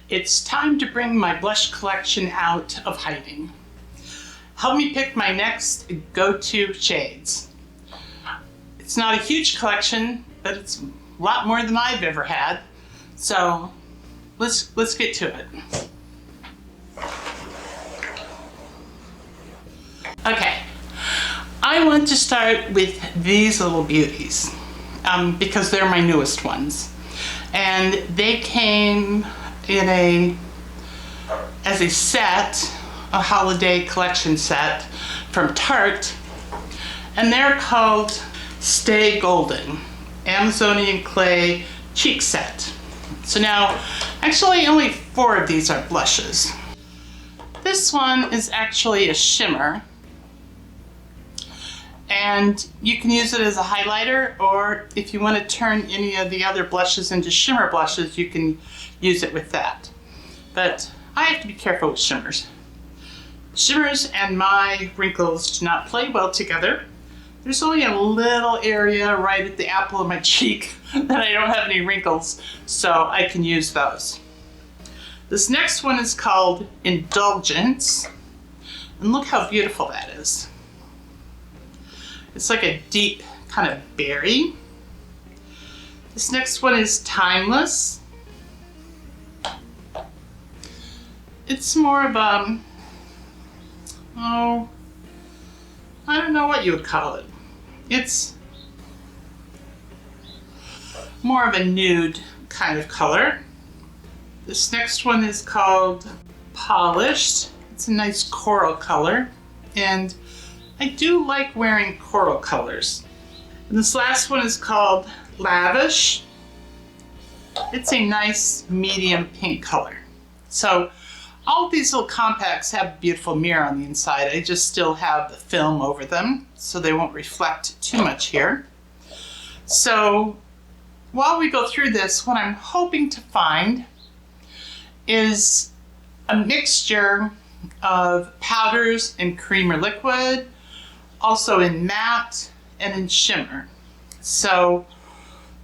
It's time to bring my blush collection out of hiding. Help me pick my next go-to shades. It's not a huge collection, but it's a lot more than I've ever had. So let's get to it. Okay, I want to start with these little beauties because they're my newest ones. And they came as a set, a holiday collection set from Tarte, and they're called Stay Golden Amazonian Clay Cheek Set. So now, actually only 4 of these are blushes. This one is actually a shimmer, and you can use it as a highlighter, or if you want to turn any of the other blushes into shimmer blushes, you can use it with that. But I have to be careful with shimmers. Shimmers and my wrinkles do not play well together. There's only a little area right at the apple of my cheek that I don't have any wrinkles, so I can use those. This next one is called Indulgence, and look how beautiful that is. It's like a deep kind of berry. This next one is Timeless. It's more of a, I don't know what you would call it. It's more of a nude kind of color. This next one is called Polished. It's a nice coral color, and I do like wearing coral colors. And this last one is called Lavish. It's a nice medium pink color. So all of these little compacts have a beautiful mirror on the inside. I just still have the film over them, so they won't reflect too much here. So while we go through this, what I'm hoping to find is a mixture of powders and cream or liquid, also in matte and in shimmer. So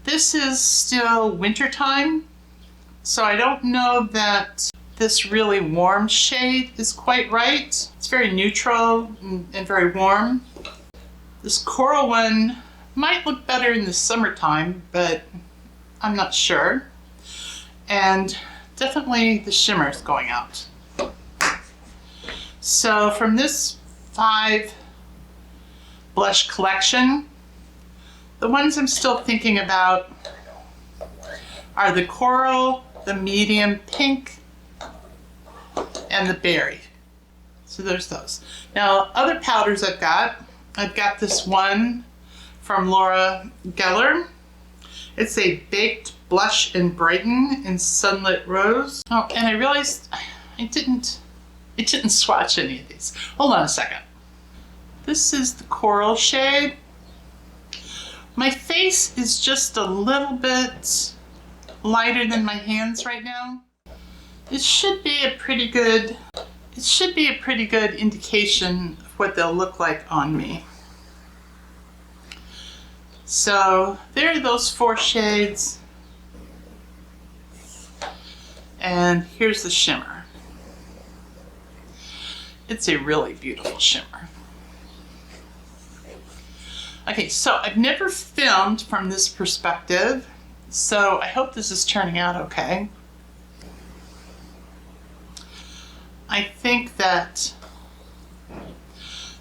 this is still wintertime, so I don't know that this really warm shade is quite right. It's very neutral and very warm. This coral one might look better in the summertime, but I'm not sure. And definitely the shimmer is going out. So from this 5 blush collection, the ones I'm still thinking about are the coral, the medium pink, and the berry. So there's those. Now, other powders I've got this one from Laura Geller. It's a Baked Blush and Brighten in Sunlit Rose. Oh, and I realized I didn't swatch any of these. Hold on a second. This is the coral shade. My face is just a little bit lighter than my hands right now. It should be a pretty good indication of what they'll look like on me. So there are those 4 shades. And here's the shimmer. It's a really beautiful shimmer. Okay, so I've never filmed from this perspective, so I hope this is turning out okay. I think that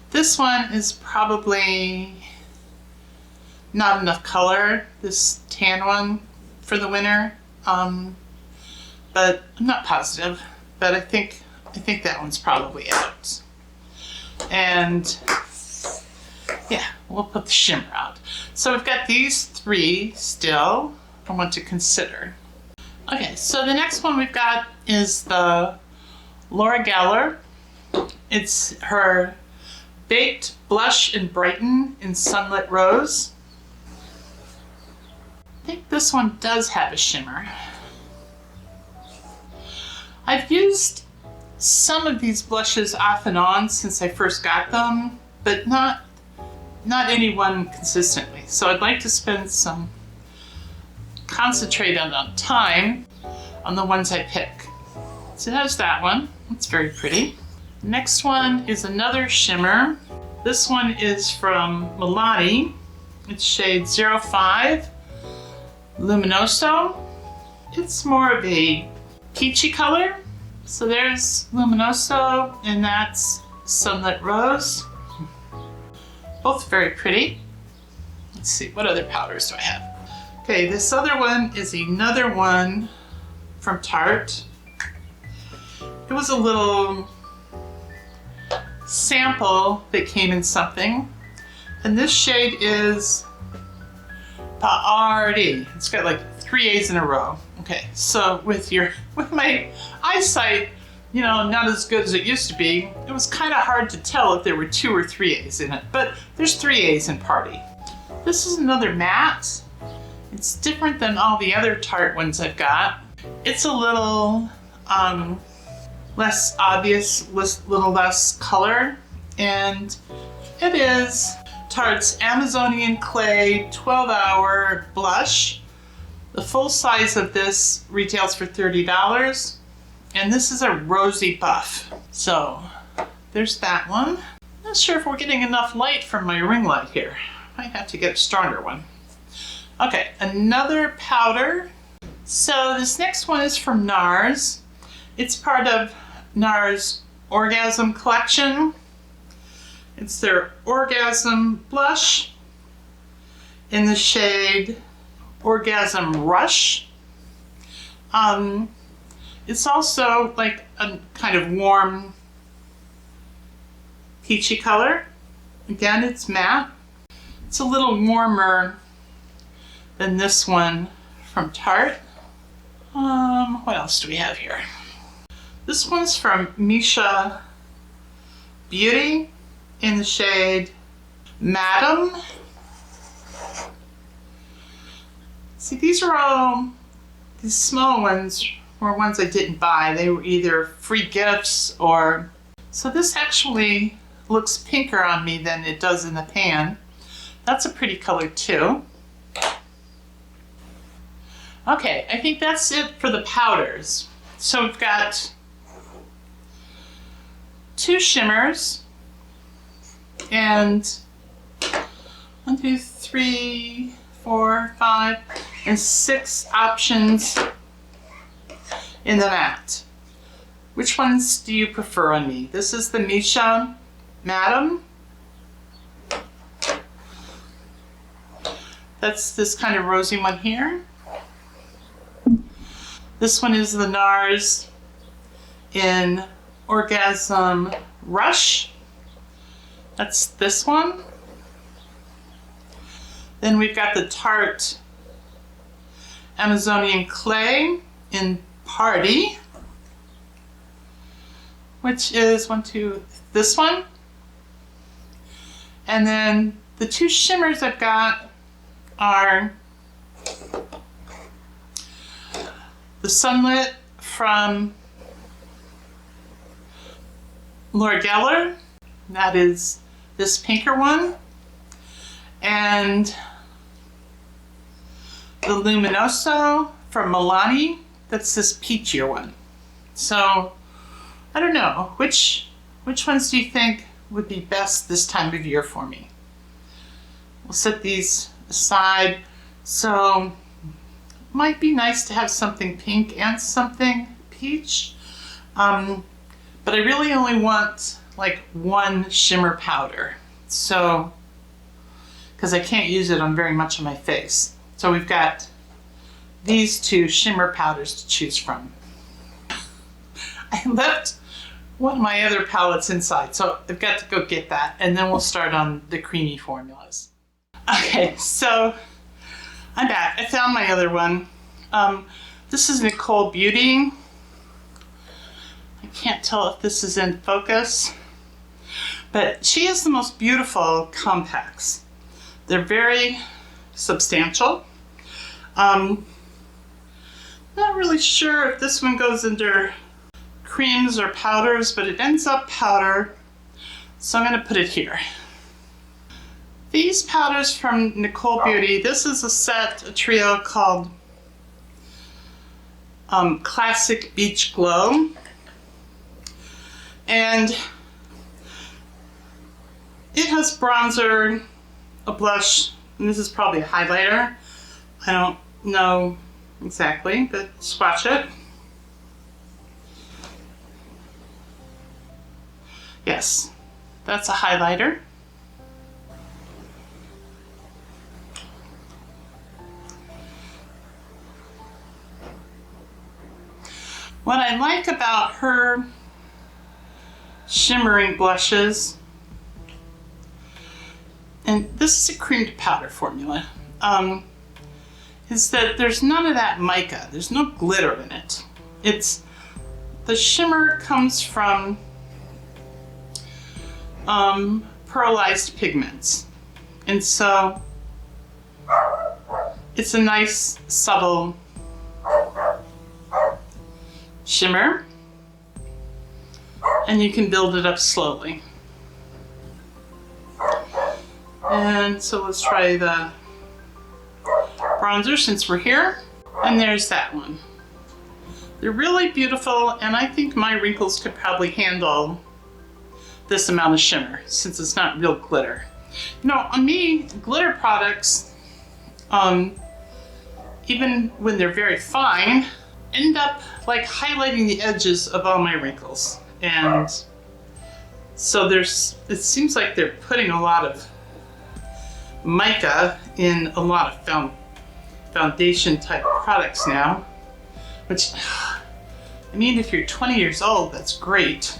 this one is probably not enough color, this tan one, for the winner, but I'm not positive, but I think that one's probably out. And yeah, we'll put the shimmer out. So we've got these 3 still I want to consider. Okay, so the next one we've got is the Laura Geller. It's her Baked Blush and Brighten in Sunlit Rose. I think this one does have a shimmer. I've used some of these blushes off and on since I first got them, but not any one consistently. So I'd like to spend some concentrated on time on the ones I pick. So there's that one. It's very pretty. Next one is another shimmer. This one is from Milani. It's shade 05 Luminoso. It's more of a peachy color. So there's Luminoso, and that's Sunlit Rose. Both very pretty. Let's see, what other powders do I have? Okay, this other one is another one from Tarte. It was a little sample that came in something. And this shade is Party. It's got like 3 A's in a row. Okay, so with my eyesight, you know, not as good as it used to be, it was kind of hard to tell if there were 2 or 3 A's in it, but there's 3 A's in Party. This is another matte. It's different than all the other Tarte ones I've got. It's a little less obvious, little less color, and it is Tarte's Amazonian Clay 12-Hour Blush. The full size of this retails for $30, and this is a rosy buff. So there's that one. Not sure if we're getting enough light from my ring light here. Might have to get a stronger one. Okay, another powder. So this next one is from NARS. It's part of NARS Orgasm collection. It's their Orgasm Blush in the shade Orgasm Rush. It's also like a kind of warm peachy color. Again, it's matte. It's a little warmer than this one from Tarte. What else do we have here? This one's from Misha Beauty in the shade Madam. See, these small ones were ones I didn't buy. They were either free gifts or... So this actually looks pinker on me than it does in the pan. That's a pretty color too. Okay, I think that's it for the powders. So we've got 2 shimmers and 1, 2, 3, 4, 5, and 6 options in the matte. Which ones do you prefer on me? This is the Misha Madam. That's this kind of rosy one here. This one is the NARS in Orgasm Rush. That's this one. Then we've got the Tarte Amazonian Clay in Party, which is this one. And then the 2 shimmers I've got are the Sunlit from Laura Geller. That is this pinker one. And the Luminoso from Milani. That's this peachier one. So I don't know, which ones do you think would be best this time of year for me? We'll set these aside. So might be nice to have something pink and something peach. But I really only want like 1 shimmer powder. So, because I can't use it on very much of my face. So we've got these 2 shimmer powders to choose from. I left one of my other palettes inside, so I've got to go get that, and then we'll start on the creamy formulas. Okay, so I'm back. I found my other one. This is Nicole Beauty. I can't tell if this is in focus, but she has the most beautiful compacts. They're very substantial. Not really sure if this one goes under creams or powders, but it ends up powder, so I'm going to put it here. These powders from Nicole Beauty, this is a trio called Classic Beach Glow. And it has bronzer, a blush, and this is probably a highlighter. I don't know exactly, but swatch it. Yes, that's a highlighter. What I like about her shimmering blushes, and this is a cream to powder formula, is that there's none of that mica. There's no glitter in it. The shimmer comes from pearlized pigments. And so it's a nice subtle shimmer, and you can build it up slowly. And so let's try the bronzer since we're here. And there's that one. They're really beautiful, and I think my wrinkles could probably handle this amount of shimmer since it's not real glitter. You know, on me, glitter products, even when they're very fine, end up like highlighting the edges of all my wrinkles. And so it seems like they're putting a lot of mica in a lot of foundation type products now, which, I mean, if you're 20 years old, that's great,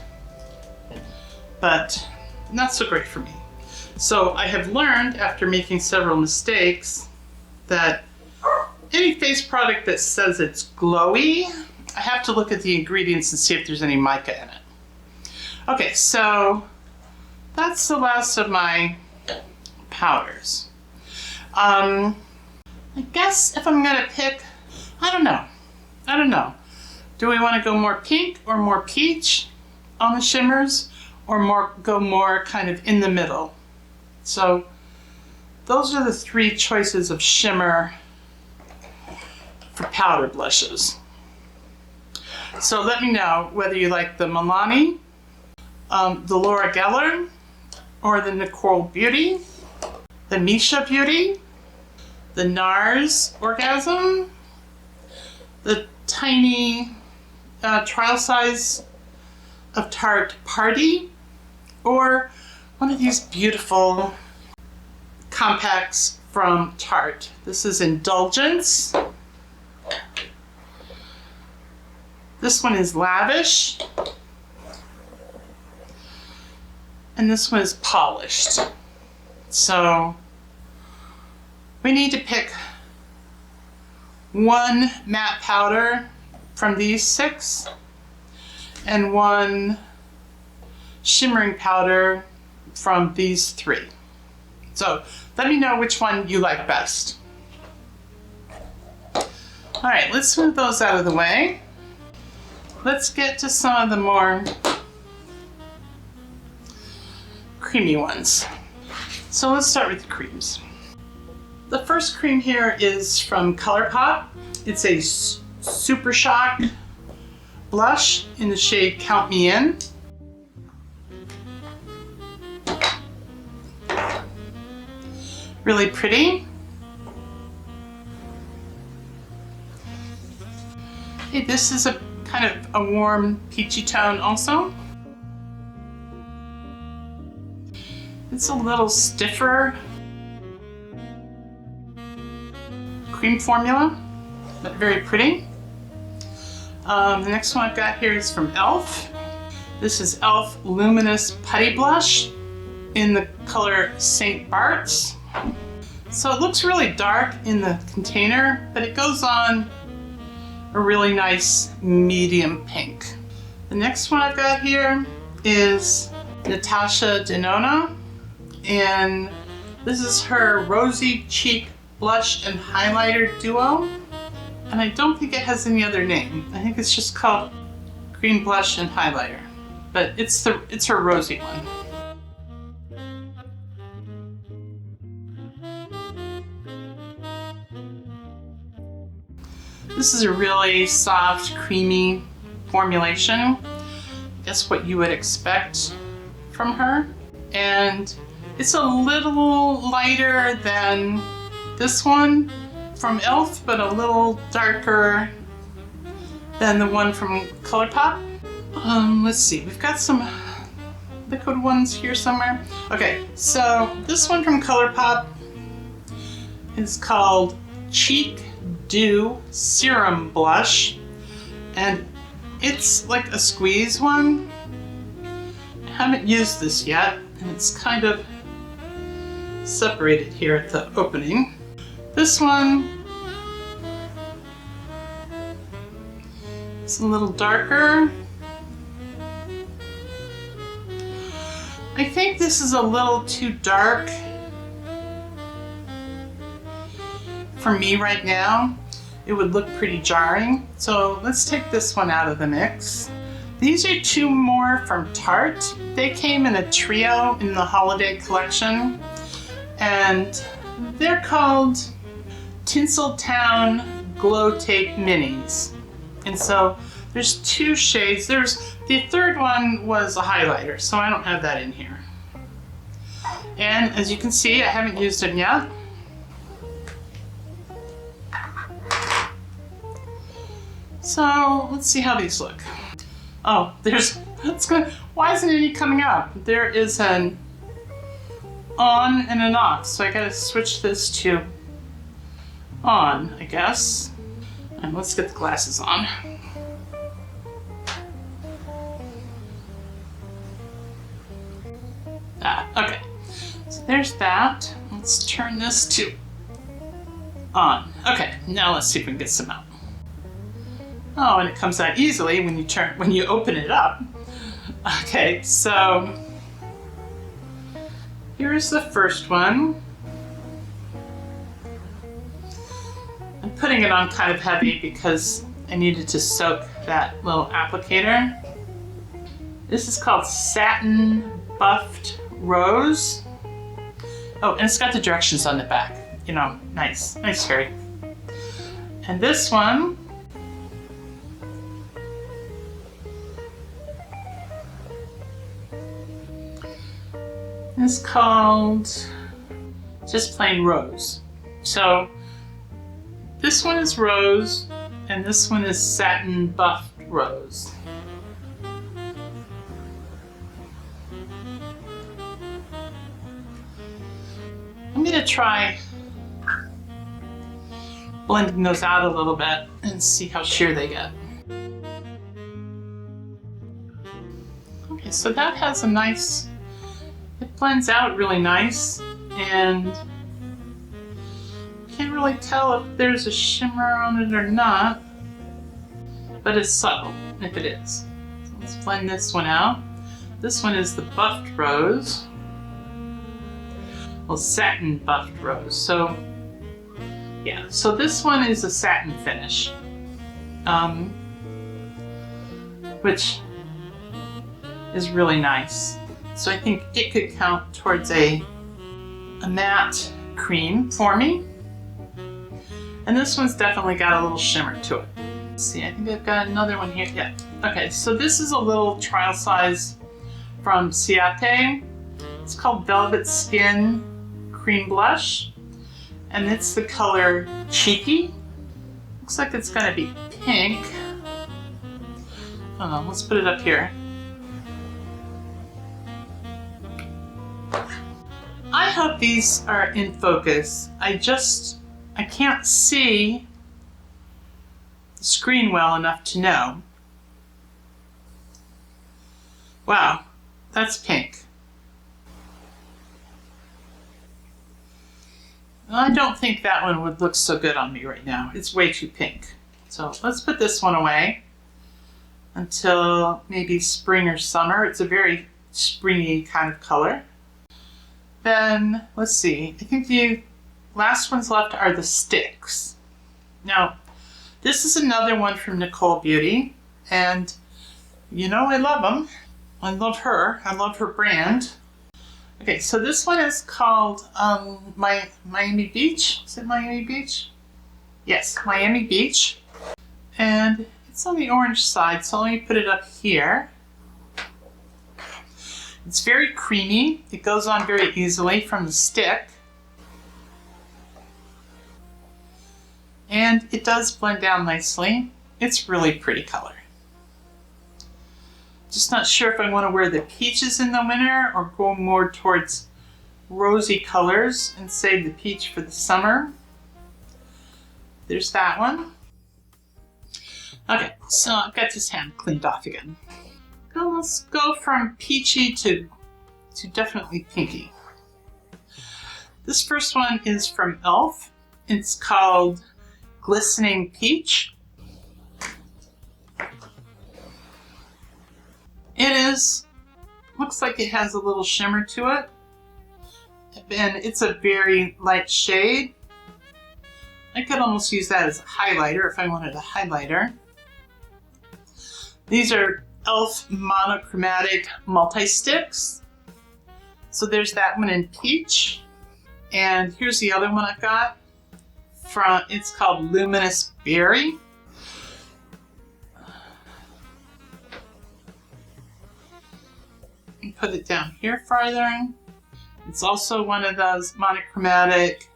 but not so great for me. So I have learned after making several mistakes that any face product that says it's glowy, I have to look at the ingredients and see if there's any mica in it. Okay, so that's the last of my powders. I guess if I'm gonna pick, I don't know. Do we want to go more pink or more peach on the shimmers, or go more kind of in the middle? So those are the three choices of shimmer for powder blushes. So let me know whether you like the Milani, the Laura Geller, or the Nicole Beauty, the Misha Beauty, the NARS Orgasm, the tiny trial size of Tarte Party, or one of these beautiful compacts from Tarte. This is Indulgence. This one is Lavish. And this one is Polished. So we need to pick one matte powder from these 6 and one shimmering powder from these 3. So let me know which one you like best. All right, let's move those out of the way. Let's get to some of the more creamy ones. So let's start with the creams. The first cream here is from ColourPop. It's a Super Shock blush in the shade Count Me In. Really pretty. Okay, this is a kind of a warm peachy tone also. It's a little stiffer cream formula, but very pretty. The next one I've got here is from e.l.f. This is e.l.f. Luminous Putty Blush in the color St. Bart's. So it looks really dark in the container, but it goes on a really nice medium pink. The next one I've got here is Natasha Denona, and this is her Rosy Cheek Blush and Highlighter Duo. And I don't think it has any other name. I think it's just called Green Blush and Highlighter, but it's her rosy one. This is a really soft, creamy formulation. guess what you would expect from her. And it's a little lighter than this one from e.l.f., but a little darker than the one from ColourPop. Let's see, we've got some liquid ones here somewhere. Okay, so this one from ColourPop is called Cheek Dew Serum Blush, and it's like a squeeze one. I haven't used this yet, and it's kind of separated here at the opening. This one is a little darker. I think this is a little too dark for me right now. It would look pretty jarring. So let's take this one out of the mix. These are two more from Tarte. They came in a trio in the holiday collection, and they're called Tinseltown Glow Tape Minis. And so there's two shades. The third one was a highlighter, so I don't have that in here. And as you can see, I haven't used them yet. So let's see how these look. Oh, why isn't any coming out? There is an on and an off, so I gotta switch this to on, I guess. And let's get the glasses on. Okay, so there's that. Let's turn this to on. Okay, now let's see if we can get some out. Oh, and it comes out easily when you open it up. Okay, so here's the first one. I'm putting it on kind of heavy because I needed to soak that little applicator. This is called Satin Buffed Rose. Oh, and it's got the directions on the back. You know, nice fairy. And this one is called just plain Rose. So this one is Rose, and this one is Satin Buffed Rose. I'm gonna try blending those out a little bit and see how sheer they get. Okay, so that has a nice, it blends out really nice, and can't really tell if there's a shimmer on it or not, but it's subtle if it is. So let's blend this one out. This one is the Buffed Rose. Well, Satin Buffed Rose. So yeah, so this one is a satin finish, which is really nice. So I think it could count towards a matte cream for me. And this one's definitely got a little shimmer to it. Let's see, I think I've got another one here. Yeah. Okay, so this is a little trial size from Ciate. It's called Velvet Skin Cream Blush, and it's the color Cheeky. Looks like it's gonna be pink. Oh, let's put it up here. I hope these are in focus. I can't see the screen well enough to know. Wow, that's pink. I don't think that one would look so good on me right now. It's way too pink. So let's put this one away until maybe spring or summer. It's a very springy kind of color. Then, let's see, I think the last ones left are the sticks. Now, this is another one from Nicole Beauty, and you know I love them. I love her. I love her brand. Okay, so this one is called Miami Beach. Is it Miami Beach? Yes, Miami Beach. And it's on the orange side, so let me put it up here. It's very creamy. It goes on very easily from the stick. And it does blend down nicely. It's really pretty color. Just not sure if I want to wear the peaches in the winter or go more towards rosy colors and save the peach for the summer. There's that one. Okay, so I've got this hand cleaned off again. Let's go from peachy to definitely pinky. This first one is from e.l.f. It's called Glistening Peach. Looks like it has a little shimmer to it. And it's a very light shade. I could almost use that as a highlighter if I wanted a highlighter. These are e.l.f. monochromatic multi-sticks. So there's that one in peach. And here's the other one I've got. It's called Luminous Berry. And put it down here farther. It's also one of those monochromatic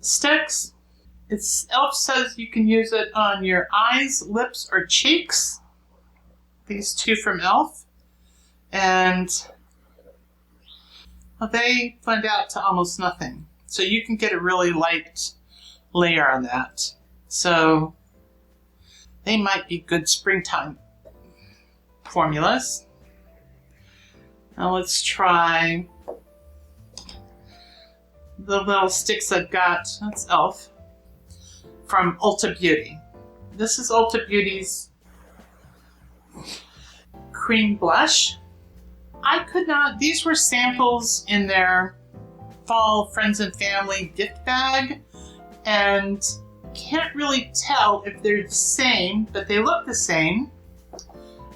sticks. e.l.f. says you can use it on your eyes, lips, or cheeks. These two from e.l.f. And they blend out to almost nothing. So you can get a really light layer on that. So they might be good springtime formulas. Now let's try the little sticks I've got. That's e.l.f. from Ulta Beauty. This is Ulta Beauty's cream blush. These were samples in their fall friends and family gift bag, and can't really tell if they're the same, but they look the same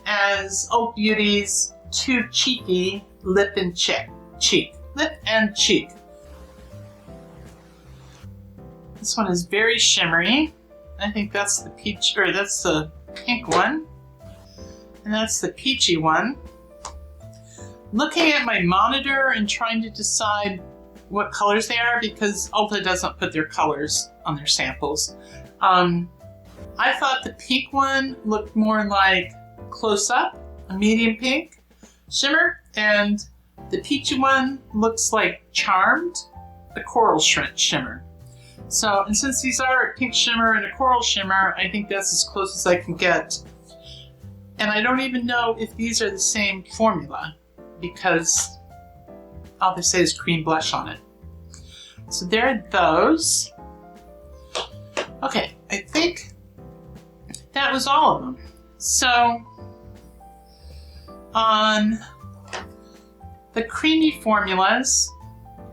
as Ulta Beauty's Too Cheeky Lip and Cheek. This one is very shimmery. I think that's the peach, or that's the pink one. And that's the peachy one. Looking at my monitor and trying to decide what colors they are, because Ulta doesn't put their colors on their samples. I thought the pink one looked more like Close Up, a medium pink shimmer, and the peachy one looks like Charmed, a coral shimmer. So, and since these are a pink shimmer and a coral shimmer, I think that's as close as I can get. And I don't even know if these are the same formula, because all they say is cream blush on it. So there are those. Okay, I think that was all of them. So on the creamy formulas,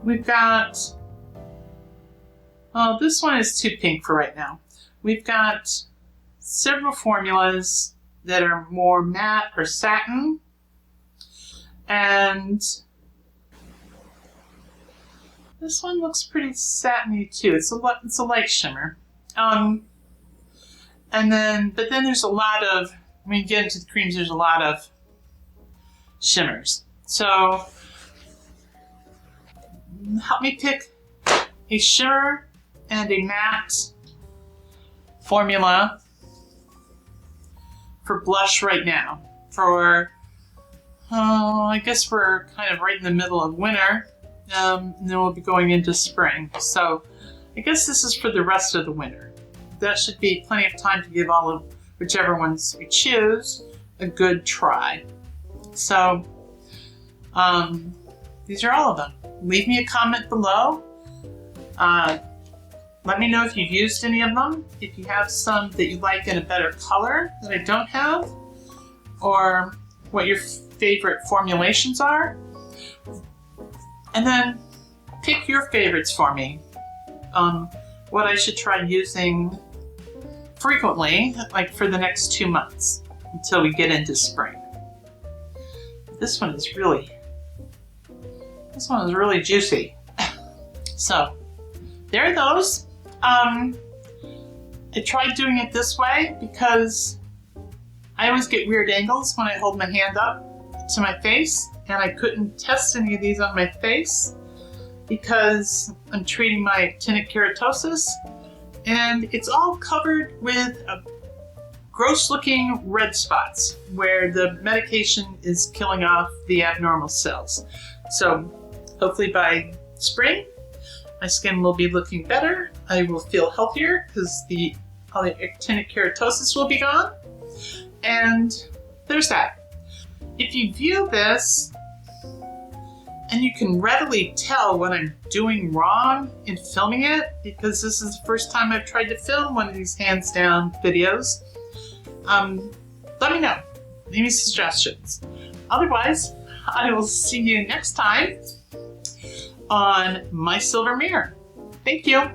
we've got, oh, this one is too pink for right now. We've got several formulas that are more matte or satin. And this one looks pretty satiny too. It's a light shimmer. But then there's a lot of, when you get into the creams, there's a lot of shimmers. So help me pick a shimmer and a matte formula for blush right now. I guess we're kind of right in the middle of winter, and then we'll be going into spring. So I guess this is for the rest of the winter. That should be plenty of time to give all of whichever ones we choose a good try. So these are all of them. Leave me a comment below. Let me know if you've used any of them, if you have some that you like in a better color that I don't have, or what your favorite formulations are. And then pick your favorites for me. What I should try using frequently, like for the next 2 months until we get into spring. This one is really juicy. So there are those. I tried doing it this way because I always get weird angles when I hold my hand up to my face, and I couldn't test any of these on my face because I'm treating my actinic keratosis, and it's all covered with gross looking red spots where the medication is killing off the abnormal cells. So hopefully by spring, my skin will be looking better. I will feel healthier because all the actinic keratosis will be gone. And there's that. If you view this and you can readily tell what I'm doing wrong in filming it, because this is the first time I've tried to film one of these hands down videos, let me know. Leave me suggestions. Otherwise, I will see you next time on My Silver Mirror. Thank you.